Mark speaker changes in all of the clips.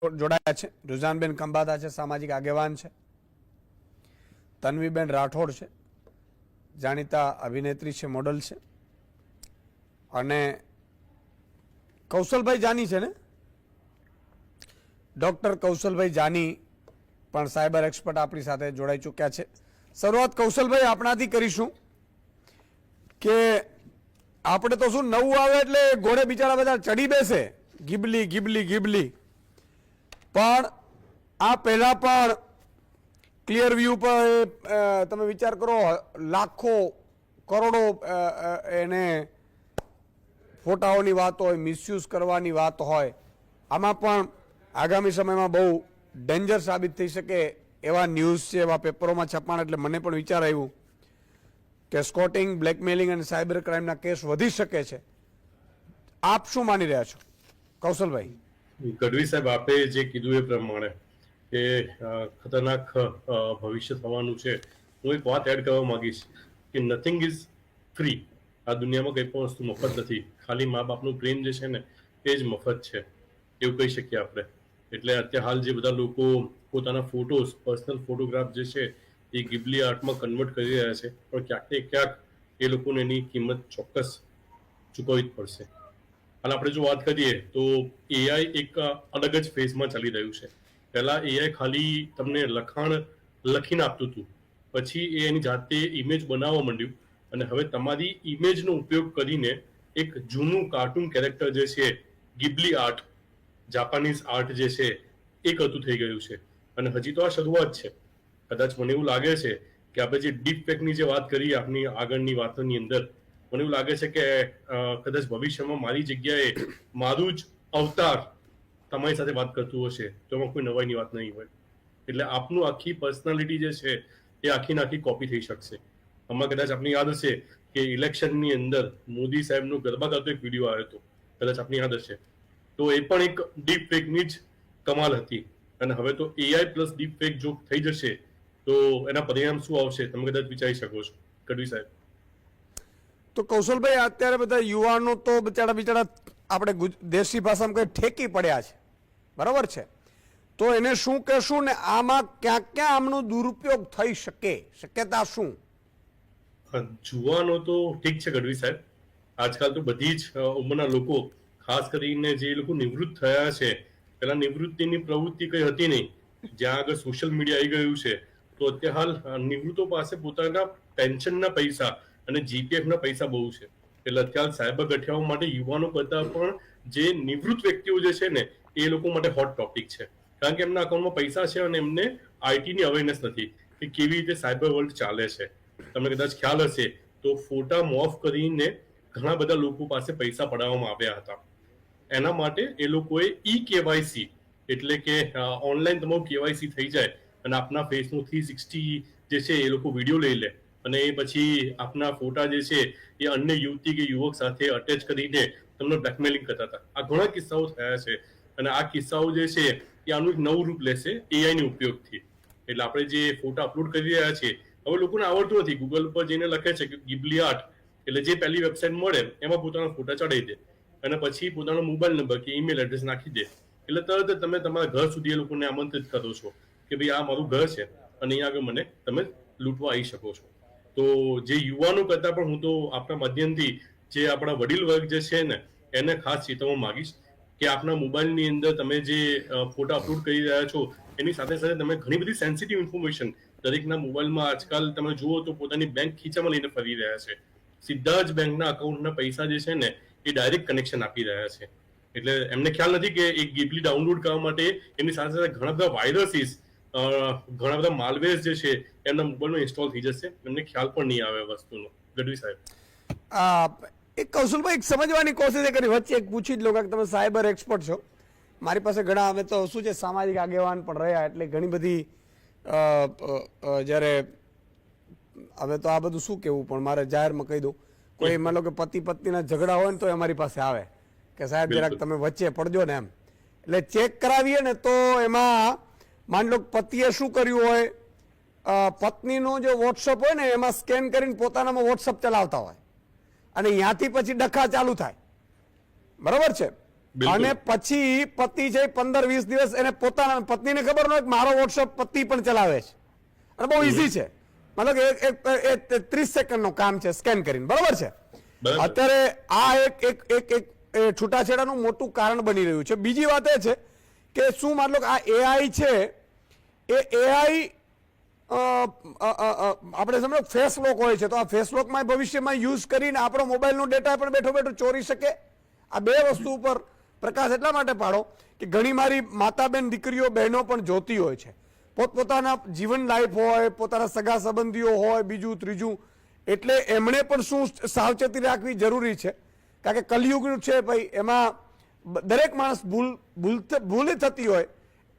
Speaker 1: જોડાયા છે. રુઝાનબેન કંબાતા છે, સામાજિક આગેવાન છે. તન્વીબેન રાઠોડ છે, જાણીતા અભિનેત્રી છે, મોડલ છે. અને કૌશલભાઈ જાની છે ને, ડૉક્ટર કૌશલભાઈ જાની પણ સાયબર એક્સપર્ટ આપણી સાથે જોડાઈ ચૂક્યા છે. શરૂઆત કૌશલભાઈ આપણાથી કરીશું કે આપણે તો શું નવું આવે એટલે ઘોડે બિચારા બધા ચડી બેસે, ગીબલી ગીબલી ગીબલી, પણ આ પહેલાં પણ ક્લિયર વ્યૂ પર તમે વિચાર કરો, લાખો કરોડો એને ફોટાઓની વાત હોય, મિસયુઝ કરવાની વાત હોય, આમાં પણ આગામી સમયમાં બહુ ડેન્જર સાબિત થઈ શકે એવા ન્યૂઝ છે, એવા પેપરોમાં છપાણ. એટલે મને પણ વિચાર આવ્યું કે સ્કોટિંગ, બ્લેકમેલિંગ અને સાયબર ક્રાઇમના કેસ વધી શકે છે. આપ શું માની રહ્યા છો કૌશલભાઈ?
Speaker 2: ગઢવી સાહેબ, આપે જે કીધું એ પ્રમાણે કે ખતરનાક ભવિષ્ય થવાનું છે. હું એક વાત એડ કરવા માંગીશ કે નથિંગ ઇઝ ફ્રી. આ દુનિયામાં કંઈ પણ વસ્તુ મફત નથી. ખાલી મા બાપનું પ્રેમ જે છે ને એ જ મફત છે, એવું કહી શકીએ આપણે. એટલે અત્યારે હાલ જે બધા લોકો પોતાના ફોટોઝ, પર્સનલ ફોટોગ્રાફ જે છે એ ગિબલી આર્ટમાં કન્વર્ટ કરી રહ્યા છે, પણ ક્યાંક ને ક્યાંક એ લોકોને એની કિંમત ચોક્કસ ચૂકવવી જ પડશે. અને આપણે જો વાત કરીએ તો એઆઈ એક અલગ જ ફેઝમાં ચાલી રહ્યું છે. પહેલા એઆઈ ખાલી તમને લખાણ લખીને આપતું હતું, પછી એ એની જાતે ઇમેજ બનાવવા માંડ્યું, અને હવે તમારી ઇમેજનો ઉપયોગ કરીને એક જૂનું કાર્ટૂન કેરેક્ટર જે છે, ગિબલી આર્ટ, જાપાનીઝ આર્ટ જે છે એ કરતું થઈ ગયું છે. અને હજી તો આ શરૂઆત છે. કદાચ મને એવું લાગે છે કે આપણે જે ડીપ ફેકની જે વાત કરી આપની આગળની વાતોની અંદર, મને એવું લાગે છે કે કદાચ ભવિષ્યમાં મારી જગ્યાએ મારું જ અવતાર તમારી સાથે વાત કરતું હશે તો એમાં કોઈ નવાઈની વાત નહીં હોય. એટલે આપનું આખી પર્સનાલિટી જે છે એ આખી આખી કોપી થઈ શકશે. હમણાં કદાચ આપને યાદ હશે કે ઇલેક્શનની અંદર મોદી સાહેબનો ગરબા કરતો એક વિડીયો આવ્યો હતો, કદાચ આપને યાદ હશે. તો એ પણ એક ડીપ ફેકની જ કમાલ હતી. અને હવે તો એઆઈ પ્લસ ડીપ ફેક જો થઈ જશે તો એના પરિણામ શું આવશે તમે કદાચ વિચારી શકો છો ગઢવી સાહેબ.
Speaker 1: તો કૌશલભાઈ, અત્યારે બધા યુવાનો તો બિચારા આપણે દેશી ભાષામાં કંઈ ઠેકી પડ્યા છે, બરાબર છે? તો એને શું કહેશું ને આમાં ક્યાં ક્યાં આમનો દુરુપયોગ થઈ શકે, શક્યતા શું?
Speaker 2: જુવાનો તો ઠીક છે ગઢવી સાહેબ, આજકાલ તો બધી જ ઉંમરના લોકો, ખાસ કરીને જે લોકો નિવૃત્ત થયા છે, પેલા નિવૃત્તિની પ્રવૃત્તિ કઈ હતી નહીં, જ્યાં આગળ સોશિયલ મીડિયા આવી ગયું છે તો અત્યારે હાલ નિવૃત્તો પાસે પોતાના પેન્શનના પૈસા અને જીપીએફના પૈસા બહુ છે. એટલે અત્યારે સાયબર ગઠિયાઓ માટે યુવાનો કરતા પણ જે નિવૃત્ત વ્યક્તિઓ જે છે ને એ લોકો માટે હોટ ટોપિક છે. કારણ કે એમના અકાઉન્ટમાં પૈસા છે અને એમને આઈટીની અવેરનેસ નથી કે કેવી રીતે સાયબર વર્લ્ડ ચાલે છે. તમને કદાચ ખ્યાલ હશે તો ફોટા મોફ કરીને ઘણા બધા લોકો પાસે પૈસા પડાવવામાં આવ્યા હતા. એના માટે એ લોકોએ કેવાયસી એટલે કે ઓનલાઈન તમારું કેવાયસી થઈ જાય અને આપના ફેસનું 360 જે છે એ લોકો વિડીયો લઈ લે અને એ પછી આપના ફોટા જે છે એ અન્ય યુવતી કે યુવક સાથે અટેચ કરીને તમને બ્લેકમેલિંગ કરતા હતા. આ ઘણા કિસ્સાઓ થયા છે અને આ કિસ્સાઓ જે છે એ આનું એક નવું રૂપ લેશે એઆઈની ઉપયોગથી. એટલે આપણે જે ફોટા અપલોડ કરી રહ્યા છીએ, હવે લોકોને આવડતું નથી, ગૂગલ પર જઈને લખે છે કે ગિબલી આર્ટ, એટલે જે પહેલી વેબસાઇટ મળે એમાં પોતાના ફોટા ચડાવી દે અને પછી પોતાનો મોબાઈલ નંબર કે ઈમેલ એડ્રેસ નાખી દે. એટલે તરત જ તમે તમારા ઘર સુધી એ લોકોને આમંત્રિત કરો છો કે ભાઈ આ મારું ઘર છે અને અહીંયા આગળ મને તમે લૂંટવા આવી શકો છો. તો જે યુવાનો કરતા પણ હું તો આપણા માધ્યમથી જે આપણા વડીલ વર્ગ જે છે ને એને ખાસ ચેતવવા માંગીશ કે આપના મોબાઈલની અંદર તમે જે ફોટા અપલોડ કરી રહ્યા છો એની સાથે સાથે તમે ઘણી બધી સેન્સિટિવ ઇન્ફોર્મેશન, દરેકના મોબાઈલમાં આજકાલ તમે જુઓ તો પોતાની બેંક ખીચામાં લઈને ફરી રહ્યા છે. સીધા જ બેંકના અકાઉન્ટના પૈસા જે છે ને એ ડાયરેક્ટ કનેક્શન આપી રહ્યા છે. એટલે એમને ખ્યાલ નથી કે એક ગિબલી ડાઉનલોડ કરવા માટે એની સાથે સાથે ઘણા બધા વાયરસીસ, ઘણા બધા માલવેર જે છે એમના મોબાઈલમાં ઇન્સ્ટોલ થઈ જશે. એમને ખ્યાલ પણ નહીં આવે વસ્તુનો. ગઢવી સાહેબ,
Speaker 1: એક કૌશલભાઈ, એક સમજવાની કોશિશ કરી, વચ્ચે એક પૂછી જ લો, કે તમે સાયબર એક્સપર્ટ છો. મારી પાસે ઘણા, અમે તો શું છે સામાજિક આગેવાન પણ રહ્યા, એટલે ઘણી બધી જ્યારે હવે તો આ બધું શું કહેવું, પણ મારે જાહેરમાં કહી દઉં, કોઈ માનો કે પતિ પત્નીના ઝઘડા હોય ને તો અમારી પાસે આવે કે સાહેબ જરાક તમે વચ્ચે પડજો ને એમ. એટલે ચેક કરાવીએ ને તો એમાં માન લો પતિએ શું કર્યું હોય, પત્નીનો જે વોટ્સઅપ હોય ને એમાં સ્કેન કરીને પોતાનામાં વોટ્સઅપ ચલાવતા હોય અને ત્યાંથી પછી ડખા ચાલુ થાય, બરાબર છે?
Speaker 2: બિલકુલ.
Speaker 1: અને પછી પતિ છે 15-20 દિવસ એને પોતાના પત્નીને ખબર ન હોય કે મારો વોટ્સઅપ પતિ પણ ચલાવે છે અને બહુ ઈઝી છે, મતલબ એક 30 સેકન્ડનું કામ છે સ્કેન કરીને, બરોબર છે.
Speaker 2: બરાબર.
Speaker 1: અત્યારે આ એક છૂટાછેડાનું મોટું કારણ બની રહ્યું છે. બીજી વાત એ છે કે શું માની લો કે આ એઆઈ છે એ એઆઈ આપણે સમજો ફેસ લોક હોય છે તો આ ફેસ લોકમાં ભવિષ્યમાં યુઝ કરીને આપણો મોબાઈલનો ડેટા પણ બેઠો બેઠો ચોરી શકે. આ બે વસ્તુ ઉપર પ્રકાશ એટલા માટે પાડો કે ઘણી મારી માતા બેન દીકરીઓ બહેનો પણ જોતી હોય છે, પોતપોતાના જીવન લાઈફ હોય, પોતાના સગા સંબંધીઓ હોય, બીજું ત્રીજું, એટલે એમણે પણ શું સાવચેતી રાખવી જરૂરી છે. કારણ કે કલયુગ છે ભાઈ, એમાં દરેક માણસ ભૂલ થતી હોય,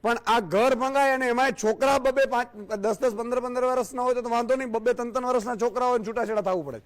Speaker 1: પણ આ ઘર ભંગાય અને એમાં છોકરા 10-10, 15-15 વર્ષના હોય તો વાંધો નહીં, 2-3 વર્ષના છોકરા હોય છૂટાછેડા થવું પડે.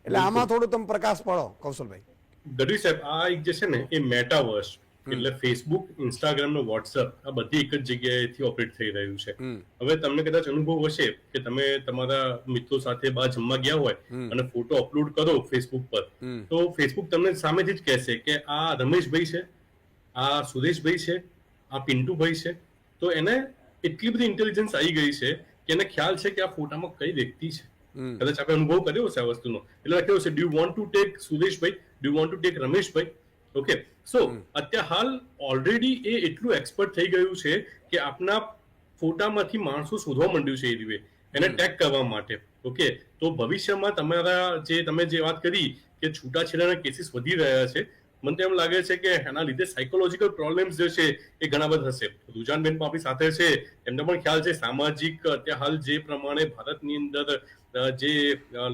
Speaker 1: એટલે આમાં થોડું તમે પ્રકાશ પાડો કૌશલભાઈ.
Speaker 2: ગઢવી સાહેબ, આ એક જે છે ને એ મેટાવર્સ એટલે ફેસબુક, ઇન્સ્ટાગ્રામ નો વોટ્સઅપ આ બધી એક જ જગ્યાએથી ઓપરેટ થઈ રહ્યું છે. હવે તમને કદાચ અનુભવ હશે કે તમે તમારા મિત્રો સાથે બહાર જમવા ગયા હોય અને ફોટો અપલોડ કરો ફેસબુક પર, તો ફેસબુક તમને સામેથી જ કહેશે કે આ રમેશભાઈ છે, આ સુરેશભાઈ છે, આ પિન્ટુભાઈ છે. તો એને એટલી બધી ઇન્ટેલિજન્સ આવી ગઈ છે કે એને ખ્યાલ છે કે આ ફોટામાં કઈ વ્યક્તિ છે. કદાચ આપણે અનુભવ કર્યો હશે આ વસ્તુનો. એટલે લખ્યો છે, do you want to take Sureshbhai, do you want to take Rameshbhai. Okay, so અત્યારે હાલ ઓલરેડી એ એટલું એક્સપર્ટ થઈ ગયું છે કે આપના ફોટામાંથી માણસો શોધવા માંડ્યું છે એ રીતે એને ટેગ કરવા માટે. ઓકે, તો ભવિષ્યમાં તમારા તમે જે વાત કરી કે છૂટાછેડાના કેસીસ વધી રહ્યા છે, મને તો એમ લાગે છે કે એના લીધે સાયકોલોજીકલ પ્રોબ્લેમ્સ જે છે એ ઘણા બધા હશે. રુજાનબેન પણ આપણી સાથે છે, એમને પણ ખ્યાલ છે સામાજિક અત્યારે હાલ જે પ્રમાણે ભારતની અંદર જે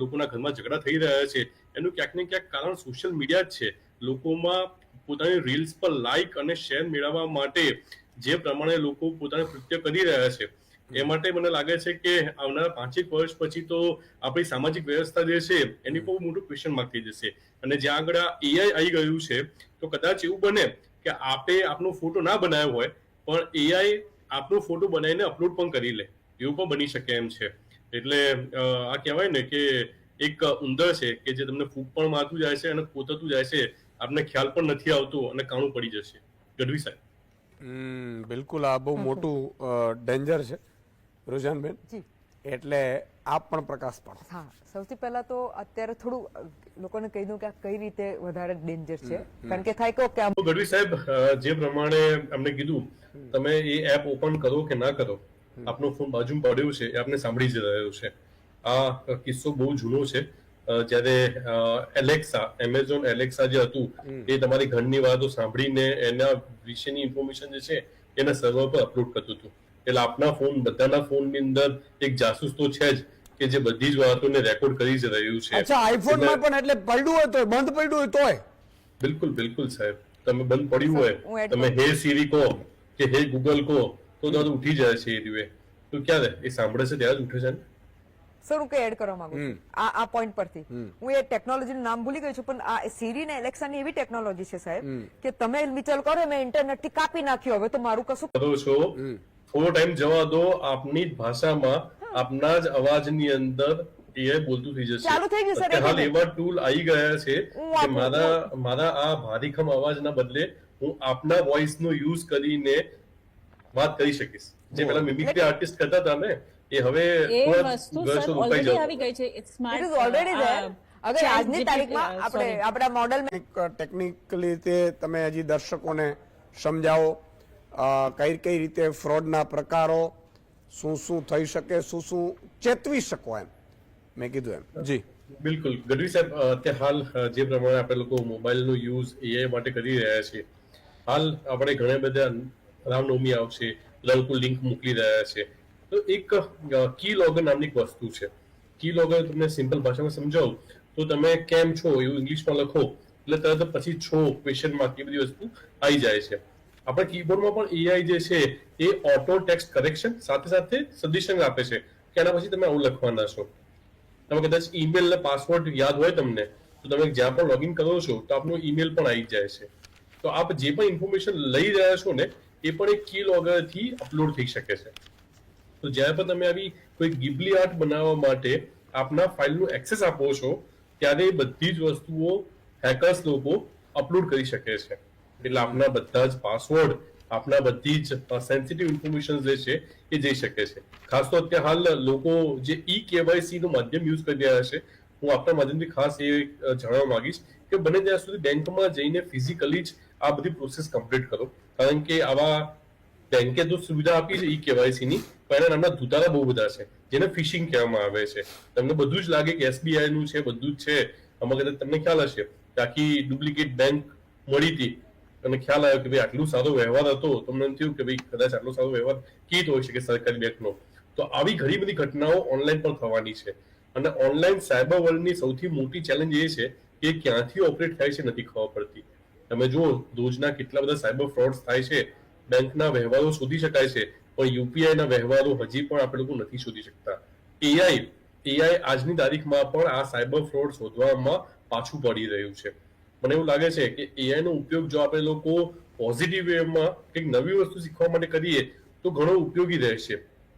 Speaker 2: લોકોના ઘરમાં ઝઘડા થઈ રહ્યા છે એનું ક્યાંક ને ક્યાંક કારણ સોશિયલ મીડિયા જ છે. લોકોમાં પોતાની રીલ્સ પર લાઇક અને શેર મેળવવા માટે જે પ્રમાણે લોકો પોતાને કૃત્ય કરી રહ્યા છે, એ માટે મને લાગે છે કે આવનારા 5 વર્ષ પછી તો આપણી સામાજિક વ્યવસ્થા જે છે એની બહુ મોટું ક્વેશ્ચન માર્ક થઈ જશે. અને જ્યાં આગળ એઆઈ આવી ગયું છે તો કદાચ એવું બને કે આપે આપનો ફોટો ના બનાવ્યો હોય પણ એઆઈ આપનો ફોટો બનાવીને અપલોડ પણ કરી લે, એવું પણ બની શકે એમ છે. એટલે આ કહેવાય ને કે એક ઉંદર છે કે જે તમને ફૂંક પણ મારતું જાય છે અને પોતતું જાય છે, આપને ખ્યાલ પણ નથી આવતો અને કાણું પડી જશે. ગઢવી સાહેબ.
Speaker 1: બિલકુલ, આ બહુ મોટું ડેન્જર છે રુજાનબેન, એટલે આપ પણ પ્રકાશ પાડો.
Speaker 3: હા, સૌથી પહેલા તો અત્યારે થોડું લોકોને કહી દઉં કે આ કઈ રીતે વધારે ડેન્જર છે, કારણ કે થાય કે
Speaker 2: ગઢવી સાહેબ જે પ્રમાણે અમને કીધું, તમે એ એપ ઓપન કરો કે ના કરો, આપનો ફોન બાજુ પડ્યો છે એ આપને સાંભળી જ રહ્યો છે. આ કિસ્સો બહુ જૂનો છે. જ્યારે એલેક્સા, એમેઝોન એલેક્સા જે હતું એ તમારી ઘરની વાતો સાંભળીને એના વિશેની ઇન્ફોર્મેશન જે છે એના સર્વર પર અપલોડ કરતું હતું. એટલે આપના ફોન, બધાના ફોનની અંદર એક જાસૂસ તો છે જ કે જે બધી જ વાતોને રેકોર્ડ કરી જ રહ્યું છે.
Speaker 1: અચ્છા, આઈફોનમાં પણ એટલે પડ્યું હોય તો બંધ પડ્યું હોય તોય?
Speaker 2: બિલકુલ બિલકુલ સાહેબ, તમે બંધ પડ્યું હોય, તમે હે સિરી કહો કે હે ગૂગલ કહો તો ઉઠી જાય છે એ રીતે. તો ક્યારે એ સાંભળે છે ત્યારે જ ઉઠે છે ને.
Speaker 3: સર, હું કઈ એડ કરવા માંગુ છું આ પોઈન્ટ પરથી. હું એ ટેકનોલોજીનું નામ ભૂલી ગઈ છું, પણ આ સિરી ને એલેક્સાની એવી ટેકનોલોજી છે સાહેબ કે તમે વિચાર કરો મેં ઇન્ટરનેટ થી કાપી નાખ્યો, હવે તો મારું કશું
Speaker 2: કરો છો, થોડો ટાઈમ જવા દો, આપની જ ભાષામાં આપના જ અવાજની અંદર એ બોલતું થઈ જશે.
Speaker 3: ચાલુ થઈ ગયું સર.
Speaker 2: હાલ એવા ટૂલ આવી ગયા છે કે મારા આ ભારીખમ અવાજના બદલે હું આપના વોઇસ નો યુઝ કરીને વાત કરી શકીશ. જે પેલા મિમિક્રી આર્ટિસ્ટ કરતા હતા ને એ હવે
Speaker 3: આવી ગઈ છે. It's already there. અગર આજની તારીખમાં આપણે આપણા મોડલ
Speaker 1: ટેકનિકલી રીતે તમે હજી દર્શકોને સમજાવો કઈ રીતે ફ્રોડના પ્રકારો, શું થઈ શકે, શું ચેતવી શકો, એમ મેં કીધું એમ. જી
Speaker 2: બિલકુલ ગઢવી સાહેબ, અત્યારે હાલ જે પ્રમાણે આપણે લોકો મોબાઈલનો યુઝ એઆઈ માટે કરી રહ્યા છીએ, હાલ આપણે ઘણા બધા રામનવમી આવશે, લોકો લિંક મોકલી રહ્યા છે. તો એક કી લોગર નામની વસ્તુ છે. કી લોગર તમને સિમ્પલ ભાષામાં સમજાવું તો તમે કેમ છો એવું ઇંગ્લિશમાં લખો એટલે તરત પછી છો ક્વેશ્ચન માર્ક એ બધી વસ્તુ આવી જાય છે. આપણે કીબોર્ડમાં પણ એઆઈ જે છે એ ઓટો ટેક્સ્ટ કરેક્શન સાથે સાથે સજેશન આપે છે કે એના પછી તમે આવું લખવાના છો. તમે કદાચ ઈમેલ ને પાસવર્ડ યાદ હોય તમને તો તમે જ્યાં પણ લોગિન કરો છો તો આપનો ઈમેલ પણ આવી જાય છે. તો આપ જે પણ ઇન્ફોર્મેશન લઈ રહ્યા છો ને એ પણ એક કી લોગરથી અપલોડ થઈ શકે છે. તો જ્યારે પણ તમે આવી કોઈ ગિબલી આર્ટ બનાવવા માટે આપના ફાઇલનું એક્સેસ આપો છો ત્યારે બધી જ વસ્તુઓ હેકર્સ લોકો અપલોડ કરી શકે છે. એટલે આપના બધા જ પાસવર્ડ, આપના બધી જ સેન્સિટિવ ઇન્ફોર્મેશન જે છે એ જઈ શકે છે. ખાસ તો અત્યારે હાલ લોકો જે KYC નું માધ્યમ યુઝ કરી રહ્યા છે, હું આપના માધ્યમથી ખાસ એ જણાવવા માંગીશ કે બને ત્યાં સુધી બેંકમાં જઈને ફિઝિકલી જ આ બધી પ્રોસેસ કમ્પ્લીટ કરો. કારણ કે આવા બેંકે તો સુવિધા આપી છે KYC ની, પણ એના નામના ધુતારા બહુ બધા છે જેને ફિશિંગ કહેવામાં આવે છે. તમને બધું જ લાગે કે SBI નું છે, બધું જ છે. આમાં કદાચ તમને ખ્યાલ હશે કે આખી ડુપ્લિકેટ બેંક મળી હતી અને ખ્યાલ આવ્યો કે ભાઈ આટલો સારો વ્યવહાર હતો, તમને એમ થયું કે ભાઈ કદાચ આટલો સારો વ્યવહાર કેવી રીતે હોઈ શકે સરકારી બેંકનો. તો આવી ઘણી બધી ઘટનાઓ ઓનલાઈન પણ થવાની છે. અને ઓનલાઈન સાયબર વર્લ્ડની સૌથી મોટી ચેલેન્જ એ છે કે ક્યાંથી ઓપરેટ થાય છે નથી ખબર પડતી. તમે જુઓ રોજના કેટલા બધા સાયબર ફ્રોડ્સ થાય છે. બેંકના વ્યવહારો શોધી શકાય છે, પણ UPI ના વ્યવહારો હજી પણ આપણે લોકો નથી શોધી શકતા. AI આજની તારીખમાં પણ આ સાયબર ફ્રોડ શોધવામાં પાછું પડી રહ્યું છે. મને એવું લાગે છે કે AI નો ઉપયોગ જો આપણે લોકો પોઝિટિવ વેમાં કંઈક નવી વસ્તુ શીખવા માટે કરીએ તો ઘણો ઉપયોગી રહેશે.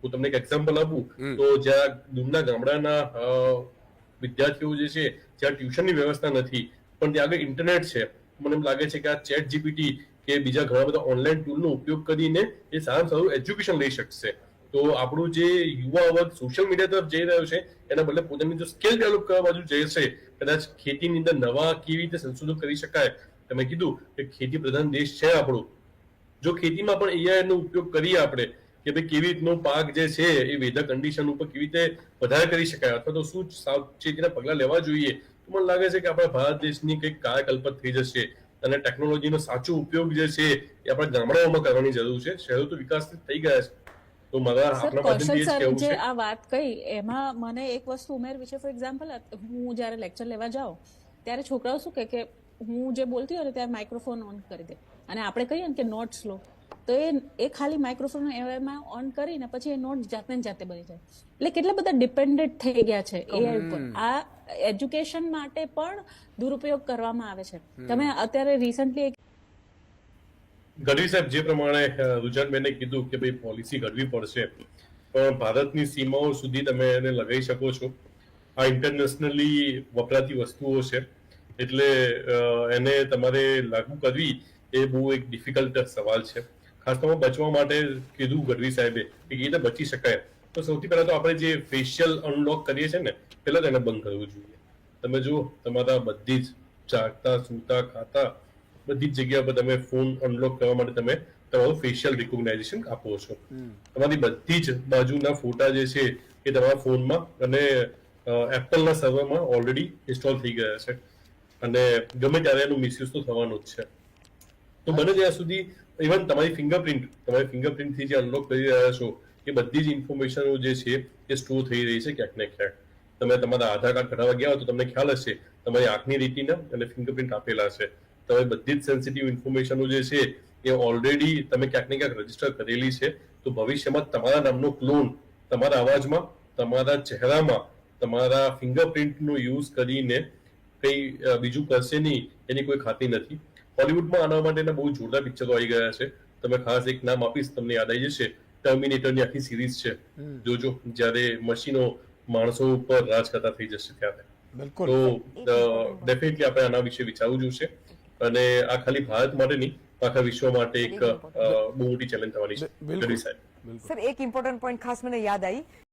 Speaker 2: હું તમને એક એક્ઝામ્પલ આપું તો જ્યાં દૂરના ગામડાના વિદ્યાર્થીઓ જે છે, જ્યાં ટ્યુશનની વ્યવસ્થા નથી પણ ત્યાં આગળ ઇન્ટરનેટ છે, મને એમ લાગે છે કે આ ChatGPT કે બીજા ઘણા બધા ઓનલાઈન ટૂલનો ઉપયોગ કરીને એ સારામાં સારું એજ્યુકેશન લઈ શકશે. તો આપણું જે યુવા વર્ગ સોશિયલ મીડિયા તરફ જઈ રહ્યો છે એના બદલે પોતાની જો સ્કિલ ડેવલપ કરવા બાજુ જશે, કદાચ ખેતીની અંદર નવા કેવી રીતે સંશોધન કરી શકાય. તમે કીધું કે ખેતી પ્રધાન દેશ છે આપણો, જો ખેતીમાં પણ AI નો ઉપયોગ કરીએ આપણે કે ભાઈ કેવી રીતનો પાક જે છે એ વેધર કન્ડિશન ઉપર કેવી રીતે વધારે કરી શકાય અથવા તો શું સાવચેતીના પગલા લેવા જોઈએ, તો મને લાગે છે કે આપણા ભારત દેશની કંઈક કાયાકલ્પ થઈ જશે. અને ટેકનોલોજીનો સાચો ઉપયોગ જે છે એ આપણા ગામડાઓમાં કરવાની જરૂર છે. શહેરો તો વિકાસ થઈ ગયા છે. તો મારા આપણા માધ્યમથી એ જ કહેવું
Speaker 4: જે
Speaker 2: છે.
Speaker 4: આ વાત કહી એમાં મને એક વસ્તુ ઉમેરવી છે. ફોર એક્ઝામ્પલ, હું જ્યારે લેક્ચર લેવા જાઉં ત્યારે છોકરાઓ શું કે હું જે બોલતી હોય ત્યારે માઇક્રોફોન ઓન કરી દે અને આપણે કહીએ ને કે નોટ્સ લો તો એ ખાલી માઇક્રોફોન એમાં ઓન કરીને પછી એ નોટ્સ જાતે ને જાતે બની જાય. એટલે કેટલા બધા ડિપેન્ડન્ટ થઈ ગયા છે AI ઉપર. આ એજ્યુકેશન માટે પણ દુરુપયોગ કરવામાં આવે છે. તમે અત્યારે રિસન્ટલી
Speaker 2: ગઢવી સાહેબ જે પ્રમાણે રુજાનબેને કીધું કે ભાઈ પોલિસી ઘડવી પડશે, પણ ભારતની સીમાઓ સુધી તમે એને લગાવી શકો છો. આ ઇન્ટરનેશનલી વપરાતી વસ્તુઓ છે એટલે એને તમારે લાગુ કરવી એ બહુ એક ડિફિકલ્ટ સવાલ છે. ખાસ તો બચવા માટે કીધું ગઢવી સાહેબે કે એ રીતે બચી શકાય તો સૌથી પહેલા તો આપણે જે ફેશિયલ અનલોક કરીએ છીએ ને પહેલા તેને બંધ કરવું જોઈએ. તમે જુઓ તમારા બધી જ જાગતા સૂતા ખાતા બધી જ જગ્યા પર તમે ફોન અનલોક કરવા માટે તમે તમારું ફેશિયલ રિકોગ્નાઇઝેશન આપો છો. તમારી બધી જ બાજુના ફોટા જે છે એ તમારા ફોનમાં અને એપલના સર્વરમાં ઓલરેડી ઇન્સ્ટોલ થઈ ગયા છે અને ગમે ત્યારે એનું મિસયુઝ તો થવાનું જ છે. તો બને ત્યાં સુધી ઇવન તમારી ફિંગરપ્રિન્ટથી જે અનલોક કરી રહ્યા છો એ બધી જ ઇન્ફોર્મેશનો જે છે એ સ્ટોર થઈ રહી છે ક્યાંક ને ક્યાંક. તમે તમારા આધાર કાર્ડ કઢાવવા ગયા હો તો તમને ખ્યાલ હશે તમારી આંખની રેટિના અને ફિંગરપ્રિન્ટ આપેલા છે. તમે બધી જ સેન્સિટિવ ઇન્ફોર્મેશનો જે છે એ ઓલરેડી તમે ક્યાંક ને ક્યાંક રજીસ્ટર કરેલી છે. તો ભવિષ્યમાં તમારા નામનો ક્લોન તમારા અવાજમાં, તમારા ચહેરામાં, તમારા ફિંગરપ્રિન્ટનો યુઝ કરીને કંઈ બીજું કરશે નહીં એની કોઈ ખાતરી નથી. હોલિવૂડમાં આના માટેના બહુ જોરદાર પિક્ચરો આવી ગયા છે. તમે ખાસ એક નામ આપીશ તમને યાદ આવી જશે, ટર્મિનેટરની આખી સિરીઝ છે. જોજો જ્યારે મશીનો માણસો ઉપર રાજ કરતા થઈ જશે ત્યારે. તો ડેફિનેટલી આપણે આના વિશે વિચારવું જોઈશે અને આ ખાલી ભારત માટે નહીં આખા વિશ્વ માટે એક બહુ મોટી ચેલેન્જ થવાની છે.
Speaker 3: સર એક ઇમ્પોર્ટન્ટ પોઈન્ટ ખાસ મને યાદ આવી